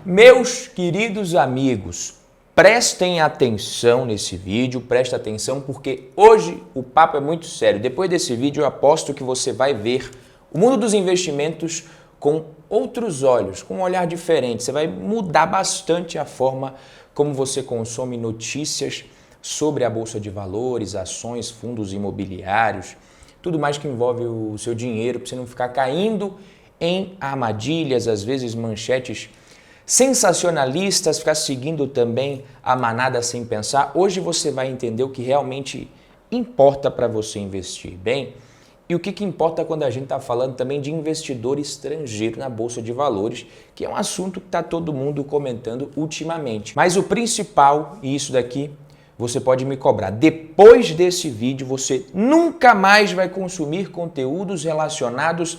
Meus queridos amigos, prestem atenção nesse vídeo, prestem atenção porque hoje o papo é muito sério. Depois desse vídeo eu aposto que você vai ver o mundo dos investimentos com outros olhos, com um olhar diferente. Você vai mudar bastante a forma como você consome notícias sobre a Bolsa de Valores, ações, fundos imobiliários, tudo mais que envolve o seu dinheiro, para você não ficar caindo em armadilhas, às vezes manchetes sensacionalistas, ficar seguindo também a manada sem pensar. Hoje você vai entender o que realmente importa para você investir bem e o que importa quando a gente está falando também de investidor estrangeiro na Bolsa de Valores, que é um assunto que está todo mundo comentando ultimamente. Mas o principal, e isso daqui você pode me cobrar, depois desse vídeo você nunca mais vai consumir conteúdos relacionados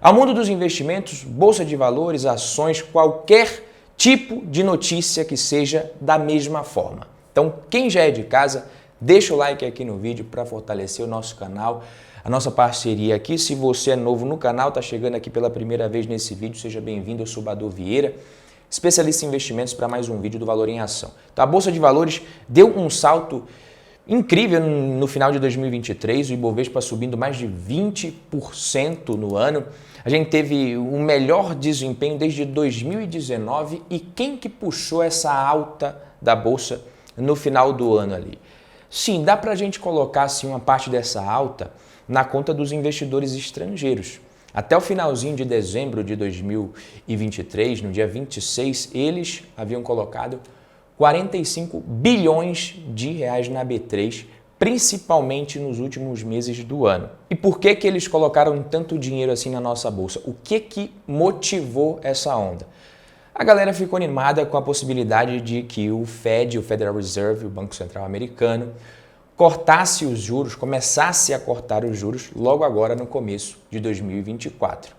ao mundo dos investimentos, Bolsa de Valores, ações, qualquer tipo de notícia que seja da mesma forma. Então, quem já é de casa, deixa o like aqui no vídeo para fortalecer o nosso canal, a nossa parceria aqui. Se você é novo no canal, está chegando aqui pela primeira vez nesse vídeo, seja bem-vindo. Eu sou Badu Vieira, especialista em investimentos, para mais um vídeo do Valor em Ação. Então, a Bolsa de Valores deu um salto incrível no final de 2023, o Ibovespa subindo mais de 20% no ano. A gente teve o melhor desempenho desde 2019 e quem que puxou essa alta da Bolsa no final do ano ali? Sim, dá para a gente colocar assim, uma parte dessa alta na conta dos investidores estrangeiros. Até o finalzinho de dezembro de 2023, no dia 26, eles haviam colocado 45 bilhões de reais na B3, principalmente nos últimos meses do ano. E por que eles colocaram tanto dinheiro assim na nossa bolsa? O que motivou essa onda? A galera ficou animada com a possibilidade de que o Fed, o Federal Reserve, o Banco Central Americano, cortasse os juros, começasse a cortar os juros logo agora no começo de 2024.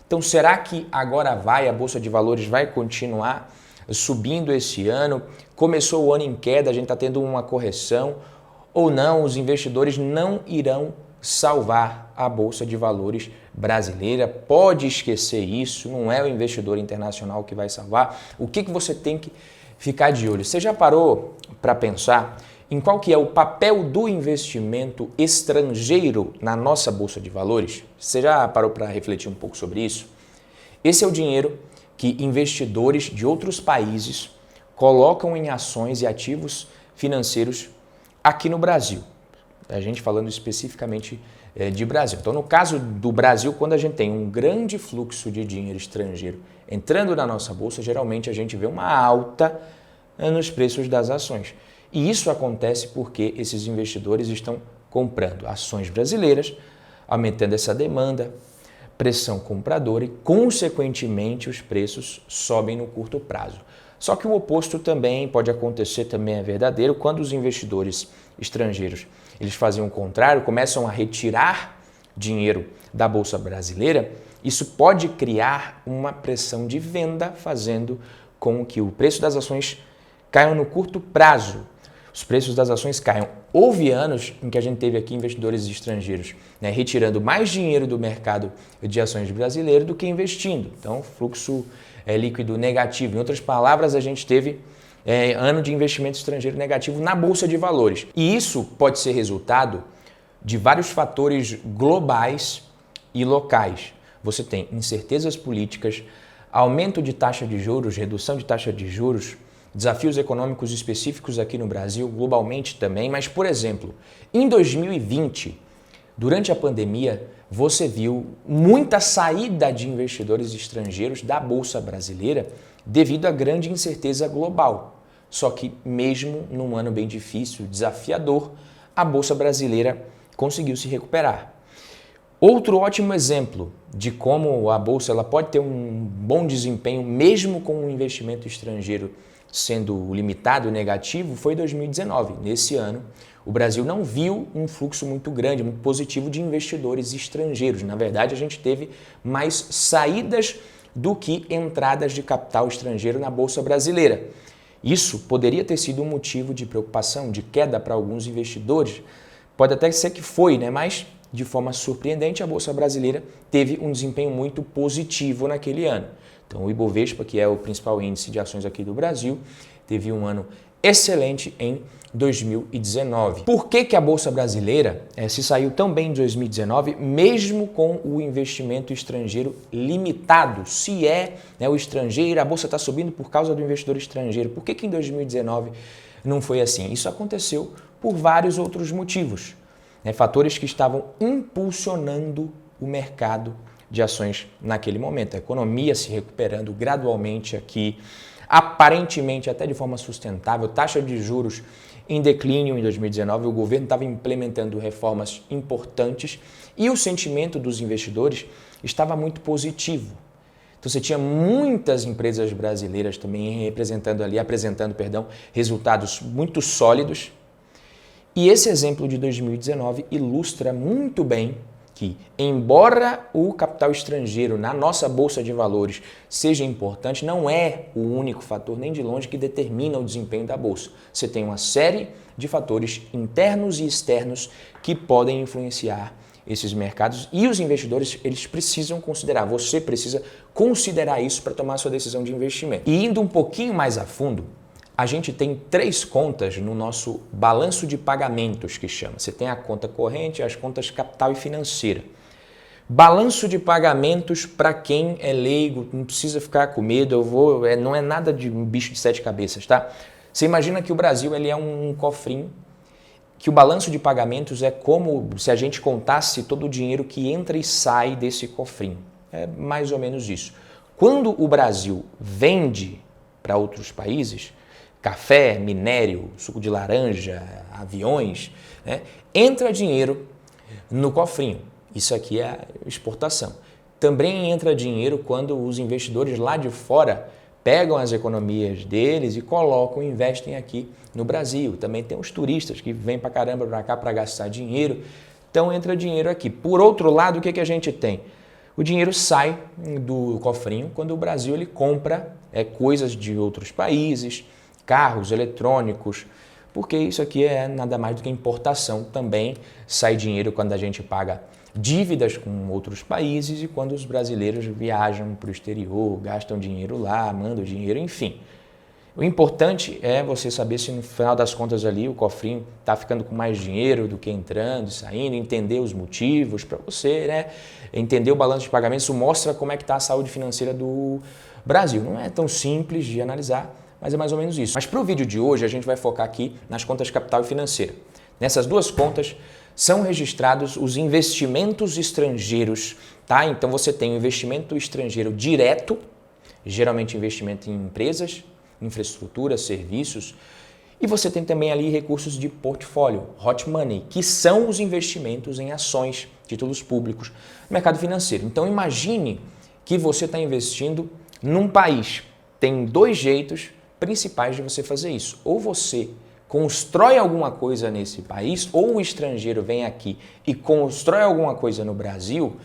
Então, será que agora a Bolsa de Valores vai continuar subindo esse ano? Começou o ano em queda, a gente está tendo uma correção ou não? Os investidores não irão salvar a Bolsa de Valores brasileira. Pode esquecer isso, não é o investidor internacional que vai salvar. O que você tem que ficar de olho? Você já parou para pensar em qual que é o papel do investimento estrangeiro na nossa Bolsa de Valores? Você já parou para refletir um pouco sobre isso? Esse é o dinheiro que investidores de outros países colocam em ações e ativos financeiros aqui no Brasil. A gente falando especificamente de Brasil. Então, no caso do Brasil, quando a gente tem um grande fluxo de dinheiro estrangeiro entrando na nossa bolsa, geralmente a gente vê uma alta nos preços das ações. E isso acontece porque esses investidores estão comprando ações brasileiras, aumentando essa demanda, pressão compradora e, consequentemente, os preços sobem no curto prazo. Só que o oposto também pode acontecer, também é verdadeiro, quando os investidores estrangeiros eles fazem o contrário, começam a retirar dinheiro da Bolsa Brasileira, isso pode criar uma pressão de venda, fazendo com que o preço das ações caia no curto prazo. Os preços das ações caiam. Houve anos em que a gente teve aqui investidores estrangeiros retirando mais dinheiro do mercado de ações brasileiro do que investindo. Então, fluxo líquido negativo. Em outras palavras, a gente teve ano de investimento estrangeiro negativo na Bolsa de Valores. E isso pode ser resultado de vários fatores globais e locais. Você tem incertezas políticas, aumento de taxa de juros, redução de taxa de juros, desafios econômicos específicos aqui no Brasil, globalmente também, mas, por exemplo, em 2020, durante a pandemia, você viu muita saída de investidores estrangeiros da Bolsa Brasileira devido à grande incerteza global. Só que mesmo num ano bem difícil, desafiador, a Bolsa Brasileira conseguiu se recuperar. Outro ótimo exemplo de como a Bolsa ela pode ter um bom desempenho mesmo com um investimento estrangeiro sendo limitado e negativo foi 2019. Nesse ano, o Brasil não viu um fluxo muito grande, muito positivo de investidores estrangeiros. Na verdade, a gente teve mais saídas do que entradas de capital estrangeiro na Bolsa Brasileira. Isso poderia ter sido um motivo de preocupação, de queda para alguns investidores. Pode até ser que foi, mas de forma surpreendente a Bolsa Brasileira teve um desempenho muito positivo naquele ano. Então o Ibovespa, que é o principal índice de ações aqui do Brasil, teve um ano excelente em 2019. Por que a Bolsa Brasileira se saiu tão bem em 2019, mesmo com o investimento estrangeiro limitado? Se o estrangeiro, a Bolsa está subindo por causa do investidor estrangeiro. Por que em 2019 não foi assim? Isso aconteceu por vários outros motivos. Fatores que estavam impulsionando o mercado de ações naquele momento. A economia se recuperando gradualmente aqui, aparentemente até de forma sustentável, taxa de juros em declínio em 2019, o governo estava implementando reformas importantes e o sentimento dos investidores estava muito positivo. Então você tinha muitas empresas brasileiras também apresentando resultados muito sólidos. E esse exemplo de 2019 ilustra muito bem que, embora o capital estrangeiro na nossa bolsa de valores seja importante, não é o único fator, nem de longe, que determina o desempenho da bolsa. Você tem uma série de fatores internos e externos que podem influenciar esses mercados e os investidores eles precisam considerar, você precisa considerar isso para tomar a sua decisão de investimento. E indo um pouquinho mais a fundo, a gente tem 3 contas no nosso balanço de pagamentos, que chama. Você tem a conta corrente, as contas capital e financeira. Balanço de pagamentos, para quem é leigo, não precisa ficar com medo, não é nada de um bicho de 7 cabeças, tá? Você imagina que o Brasil ele é um cofrinho, que o balanço de pagamentos é como se a gente contasse todo o dinheiro que entra e sai desse cofrinho. É mais ou menos isso. Quando o Brasil vende para outros países, café, minério, suco de laranja, aviões, entra dinheiro no cofrinho. Isso aqui é exportação. Também entra dinheiro quando os investidores lá de fora pegam as economias deles e colocam, investem aqui no Brasil. Também tem os turistas que vêm para caramba para cá para gastar dinheiro. Então entra dinheiro aqui. Por outro lado, o que a gente tem? O dinheiro sai do cofrinho quando o Brasil ele compra coisas de outros países, carros, eletrônicos, porque isso aqui é nada mais do que importação. Também sai dinheiro quando a gente paga dívidas com outros países e quando os brasileiros viajam para o exterior, gastam dinheiro lá, mandam dinheiro, enfim. O importante é você saber se no final das contas ali o cofrinho está ficando com mais dinheiro do que entrando e saindo, entender os motivos para você, entender o balanço de pagamentos. Isso mostra como é que está a saúde financeira do Brasil. Não é tão simples de analisar, mas é mais ou menos isso. Mas para o vídeo de hoje a gente vai focar aqui nas contas capital e financeira. Nessas 2 contas são registrados os investimentos estrangeiros, tá? Então você tem o investimento estrangeiro direto, geralmente investimento em empresas, infraestrutura, serviços, e você tem também ali recursos de portfólio, hot money, que são os investimentos em ações, títulos públicos, mercado financeiro. Então imagine que você está investindo num país. Tem 2 jeitos principais de você fazer isso. Ou você constrói alguma coisa nesse país, ou o estrangeiro vem aqui e constrói alguma coisa no Brasil,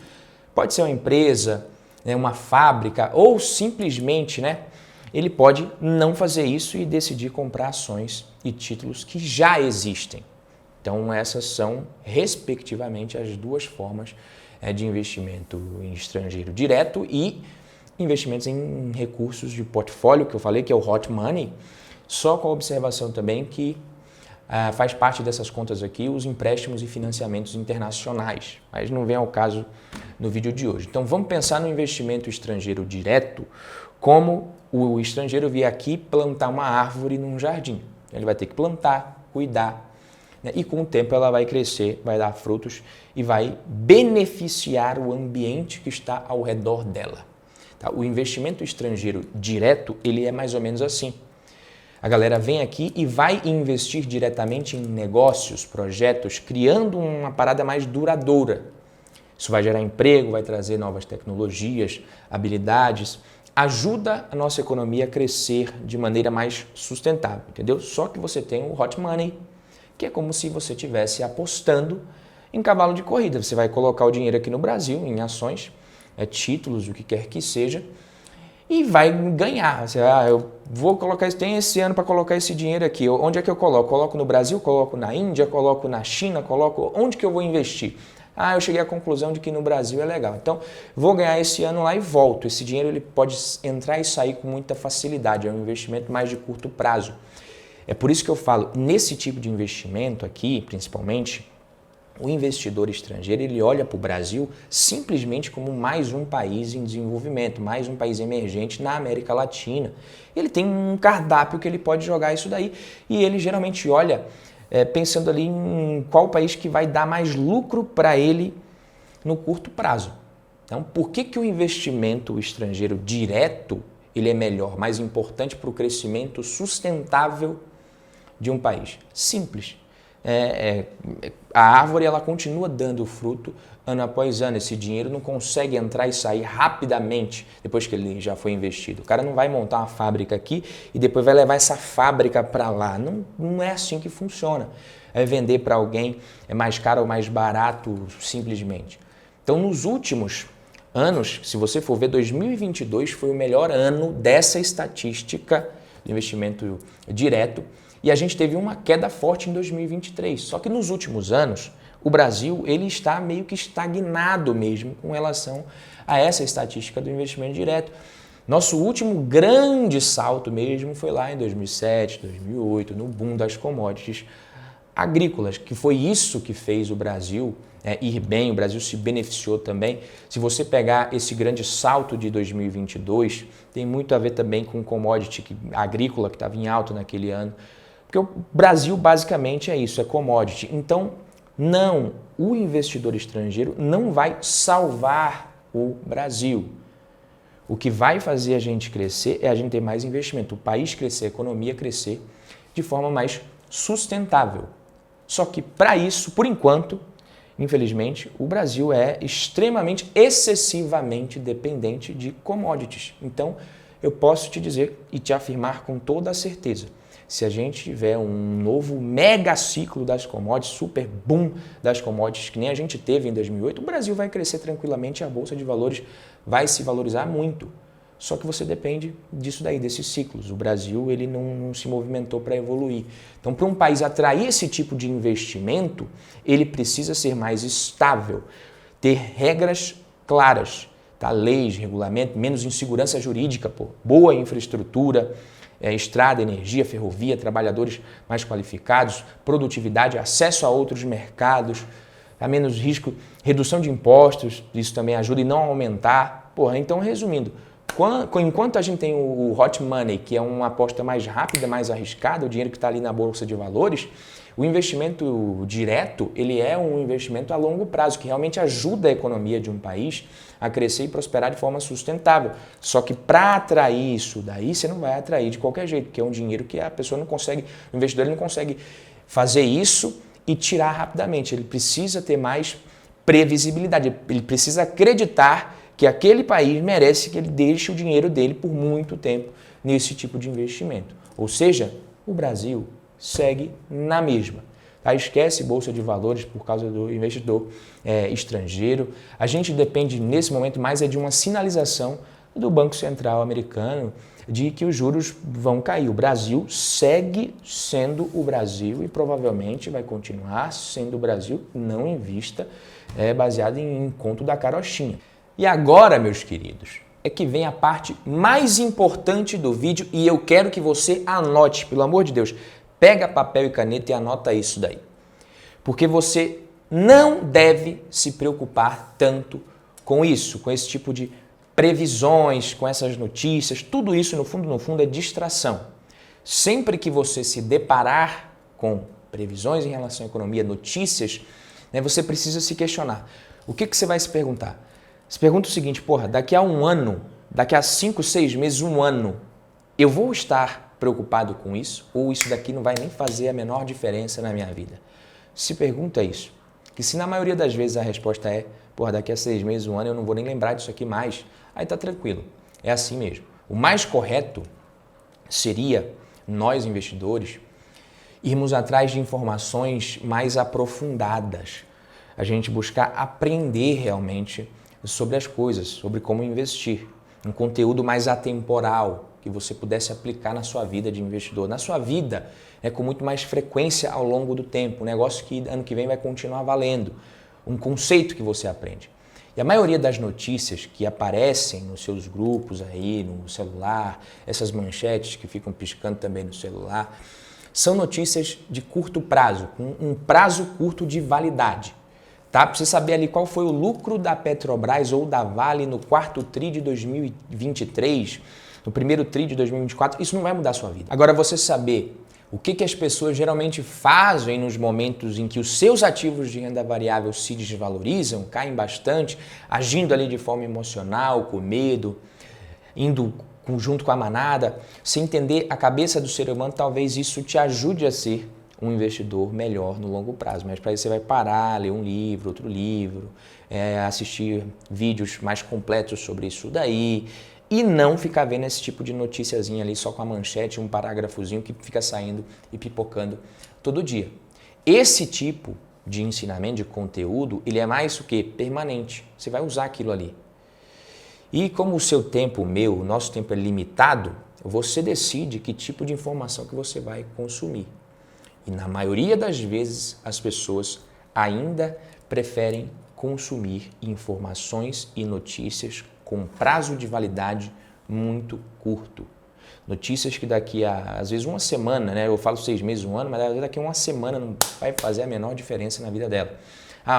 pode ser uma empresa, uma fábrica, ou simplesmente, ele pode não fazer isso e decidir comprar ações e títulos que já existem. Então essas são, respectivamente, as 2 formas de investimento em estrangeiro direto e investimentos em recursos de portfólio, que eu falei que é o hot money, só com a observação também que faz parte dessas contas aqui os empréstimos e financiamentos internacionais, mas não vem ao caso no vídeo de hoje. Então vamos pensar no investimento estrangeiro direto como o estrangeiro vier aqui plantar uma árvore num jardim. Ele vai ter que plantar, cuidar, e com o tempo ela vai crescer, vai dar frutos e vai beneficiar o ambiente que está ao redor dela. O investimento estrangeiro direto, ele é mais ou menos assim. A galera vem aqui e vai investir diretamente em negócios, projetos, criando uma parada mais duradoura. Isso vai gerar emprego, vai trazer novas tecnologias, habilidades, ajuda a nossa economia a crescer de maneira mais sustentável, entendeu? Só que você tem o hot money, que é como se você estivesse apostando em cavalo de corrida. Você vai colocar o dinheiro aqui no Brasil, em ações, títulos, o que quer que seja, e vai ganhar. Você, eu vou colocar, tem esse ano para colocar esse dinheiro aqui. Onde é que eu coloco? Coloco no Brasil, coloco na Índia, coloco na China, coloco onde que eu vou investir? Ah, eu cheguei à conclusão de que no Brasil é legal. Então, vou ganhar esse ano lá e volto. Esse dinheiro ele pode entrar e sair com muita facilidade. É um investimento mais de curto prazo. É por isso que eu falo, nesse tipo de investimento aqui, principalmente, o investidor estrangeiro ele olha para o Brasil simplesmente como mais um país em desenvolvimento, mais um país emergente na América Latina. Ele tem um cardápio que ele pode jogar isso daí e ele geralmente olha pensando ali em qual país que vai dar mais lucro para ele no curto prazo. Então, por que o investimento estrangeiro direto ele é melhor, mais importante para o crescimento sustentável de um país? Simples. A árvore ela continua dando fruto ano após ano. Esse dinheiro não consegue entrar e sair rapidamente depois que ele já foi investido. O cara não vai montar uma fábrica aqui e depois vai levar essa fábrica para lá. Não é assim que funciona. É vender para alguém, é mais caro ou mais barato simplesmente. Então, nos últimos anos, se você for ver, 2022 foi o melhor ano dessa estatística de investimento direto. E a gente teve uma queda forte em 2023. Só que nos últimos anos, o Brasil ele está meio que estagnado mesmo com relação a essa estatística do investimento direto. Nosso último grande salto mesmo foi lá em 2007, 2008, no boom das commodities agrícolas, que foi isso que fez o Brasil ir bem, o Brasil se beneficiou também. Se você pegar esse grande salto de 2022, tem muito a ver também com commodity agrícola que estava em alta naquele ano. Porque o Brasil basicamente é isso, é commodity. Então, não, o investidor estrangeiro não vai salvar o Brasil. O que vai fazer a gente crescer é a gente ter mais investimento, o país crescer, a economia crescer de forma mais sustentável. Só que para isso, por enquanto, infelizmente, o Brasil é extremamente, excessivamente dependente de commodities. Então, eu posso te dizer e te afirmar com toda a certeza, se a gente tiver um novo mega ciclo das commodities, super boom das commodities, que nem a gente teve em 2008, o Brasil vai crescer tranquilamente e a Bolsa de Valores vai se valorizar muito. Só que você depende disso daí, desses ciclos. O Brasil ele não se movimentou para evoluir. Então, para um país atrair esse tipo de investimento, ele precisa ser mais estável, ter regras claras, tá? Leis, regulamento, menos insegurança jurídica, boa infraestrutura, estrada, energia, ferrovia, trabalhadores mais qualificados, produtividade, acesso a outros mercados, a menos risco, redução de impostos, isso também ajuda e não aumentar. Então, resumindo, enquanto a gente tem o hot money, que é uma aposta mais rápida, mais arriscada, o dinheiro que está ali na Bolsa de Valores, o investimento direto, ele é um investimento a longo prazo, que realmente ajuda a economia de um país a crescer e prosperar de forma sustentável. Só que para atrair isso daí, você não vai atrair de qualquer jeito, porque é um dinheiro que a pessoa não consegue, o investidor ele não consegue fazer isso e tirar rapidamente. Ele precisa ter mais previsibilidade, ele precisa acreditar que aquele país merece que ele deixe o dinheiro dele por muito tempo nesse tipo de investimento. Ou seja, o Brasil segue na mesma. Tá? Esquece Bolsa de Valores por causa do investidor estrangeiro. A gente depende, nesse momento, mais de uma sinalização do Banco Central americano de que os juros vão cair. O Brasil segue sendo o Brasil e provavelmente vai continuar sendo o Brasil, não invista, baseado em conto da carochinha. E agora, meus queridos, é que vem a parte mais importante do vídeo e eu quero que você anote, pelo amor de Deus, pega papel e caneta e anota isso daí. Porque você não deve se preocupar tanto com isso, com esse tipo de previsões, com essas notícias, tudo isso no fundo é distração. Sempre que você se deparar com previsões em relação à economia, notícias, você precisa se questionar. O que você vai se perguntar? Se pergunta o seguinte, daqui a um ano, daqui a 5, 6 meses, um ano, eu vou estar preocupado com isso? Ou isso daqui não vai nem fazer a menor diferença na minha vida? Se pergunta isso. Que se na maioria das vezes a resposta é, daqui a 6 meses, um ano, eu não vou nem lembrar disso aqui mais, aí tá tranquilo. É assim mesmo. O mais correto seria, nós investidores, irmos atrás de informações mais aprofundadas. A gente buscar aprender realmente sobre as coisas, sobre como investir. Um conteúdo mais atemporal, que você pudesse aplicar na sua vida de investidor. Na sua vida, com muito mais frequência ao longo do tempo. Um negócio que ano que vem vai continuar valendo. um conceito que você aprende. E a maioria das notícias que aparecem nos seus grupos aí, no celular, essas manchetes que ficam piscando também no celular, são notícias de curto prazo, com um prazo curto de validade. Tá? Para você saber ali qual foi o lucro da Petrobras ou da Vale no quarto tri de 2023, no primeiro tri de 2024, isso não vai mudar a sua vida. Agora, você saber o que as pessoas geralmente fazem nos momentos em que os seus ativos de renda variável se desvalorizam, caem bastante, agindo ali de forma emocional, com medo, indo junto com a manada, se entender a cabeça do ser humano, talvez isso te ajude a ser um investidor melhor no longo prazo. Mas para isso você vai parar, ler um livro, outro livro, assistir vídeos mais completos sobre isso daí, e não ficar vendo esse tipo de noticiazinha ali só com a manchete, um parágrafozinho que fica saindo e pipocando todo dia. Esse tipo de ensinamento, de conteúdo, ele é mais o quê? Permanente. Você vai usar aquilo ali. E como o seu tempo, o nosso tempo é limitado, você decide que tipo de informação que você vai consumir. E na maioria das vezes as pessoas ainda preferem consumir informações e notícias com prazo de validade muito curto. Notícias que daqui a, às vezes, uma semana, né? Eu falo 6 meses, um ano, mas daqui a uma semana não vai fazer a menor diferença na vida dela.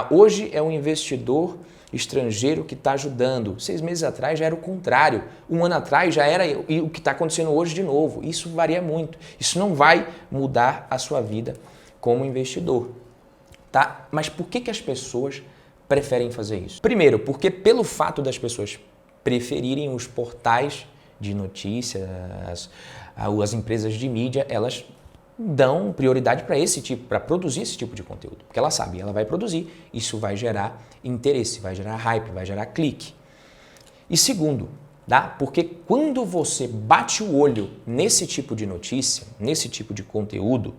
Hoje é um investidor estrangeiro que está ajudando. 6 meses atrás já era o contrário. Um ano atrás já era o que está acontecendo hoje de novo. Isso varia muito. Isso não vai mudar a sua vida como investidor. Tá? Mas por que as pessoas preferem fazer isso? Primeiro, porque pelo fato das pessoas preferirem os portais de notícias, as empresas de mídia, elas dão prioridade para para produzir esse tipo de conteúdo. Porque ela sabe, ela vai produzir, isso vai gerar interesse, vai gerar hype, vai gerar clique. E segundo, porque quando você bate o olho nesse tipo de notícia, nesse tipo de conteúdo,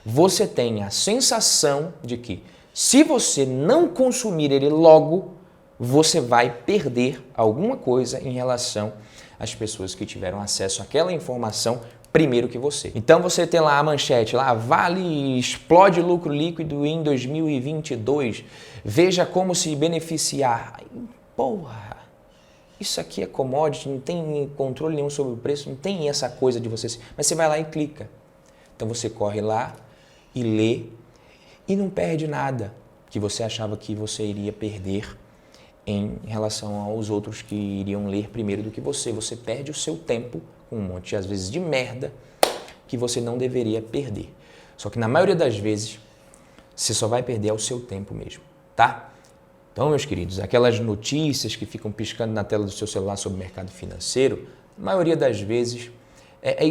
você tem a sensação de que se você não consumir ele logo, você vai perder alguma coisa em relação às pessoas que tiveram acesso àquela informação primeiro que você. Então você tem lá a manchete, Vale explode lucro líquido em 2022, veja como se beneficiar. Porra, isso aqui é commodity, não tem controle nenhum sobre o preço, não tem essa coisa de você... Mas você vai lá e clica. Então você corre lá e lê e não perde nada que você achava que você iria perder em relação aos outros que iriam ler primeiro do que você. Você perde o seu tempo com um monte, às vezes, de merda que você não deveria perder. Só que na maioria das vezes, você só vai perder o seu tempo mesmo, tá? Então, meus queridos, aquelas notícias que ficam piscando na tela do seu celular sobre o mercado financeiro, na maioria das vezes,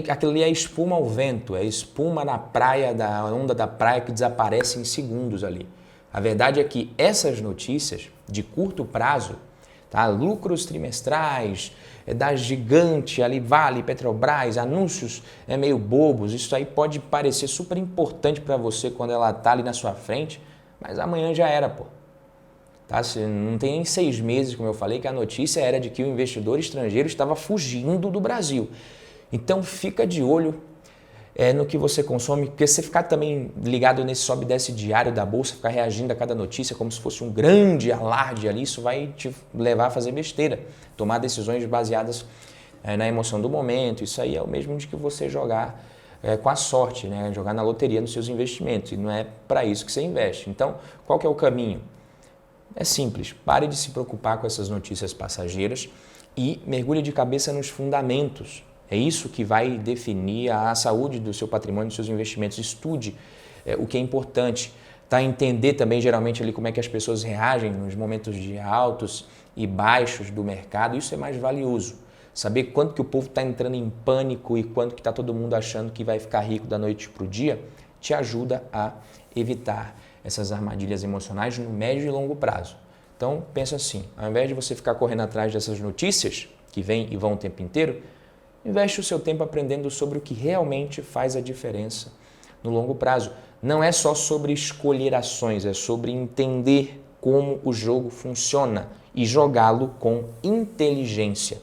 aquilo ali é espuma ao vento, é espuma na praia, da onda da praia que desaparece em segundos ali. A verdade é que essas notícias de curto prazo, tá? Lucros trimestrais, da gigante ali, Vale, Petrobras, anúncios meio bobos, isso aí pode parecer super importante para você quando ela está ali na sua frente, mas amanhã já era, pô. Tá? Não tem nem 6 meses, como eu falei, que a notícia era de que o investidor estrangeiro estava fugindo do Brasil. Então fica de olho no que você consome, porque se você ficar também ligado nesse sobe e desce diário da bolsa, ficar reagindo a cada notícia como se fosse um grande alarde ali, isso vai te levar a fazer besteira, tomar decisões baseadas na emoção do momento. Isso aí é o mesmo de que você jogar com a sorte, né? Jogar na loteria nos seus investimentos, e não é para isso que você investe. Então, qual que é o caminho? É simples, pare de se preocupar com essas notícias passageiras e mergulhe de cabeça nos fundamentos. É isso que vai definir a saúde do seu patrimônio, dos seus investimentos. Estude o que é importante, tá? Entender também geralmente ali como é que as pessoas reagem nos momentos de altos e baixos do mercado. Isso é mais valioso. Saber quanto que o povo está entrando em pânico e quanto que está todo mundo achando que vai ficar rico da noite para o dia, te ajuda a evitar essas armadilhas emocionais no médio e longo prazo. Então, pensa assim, ao invés de você ficar correndo atrás dessas notícias que vêm e vão o tempo inteiro, investe o seu tempo aprendendo sobre o que realmente faz a diferença no longo prazo. Não é só sobre escolher ações, é sobre entender como o jogo funciona e jogá-lo com inteligência.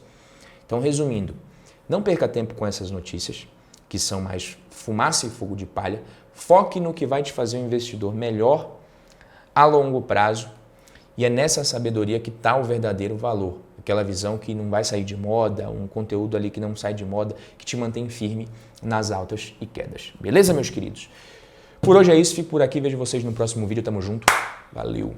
Então, resumindo, não perca tempo com essas notícias, que são mais fumaça e fogo de palha. Foque no que vai te fazer um investidor melhor a longo prazo E é nessa sabedoria que está o verdadeiro valor. Aquela visão que não vai sair de moda, um conteúdo ali que não sai de moda, que te mantém firme nas altas e quedas. Beleza, meus queridos? Por hoje é isso, fico por aqui, vejo vocês no próximo vídeo, tamo junto, valeu!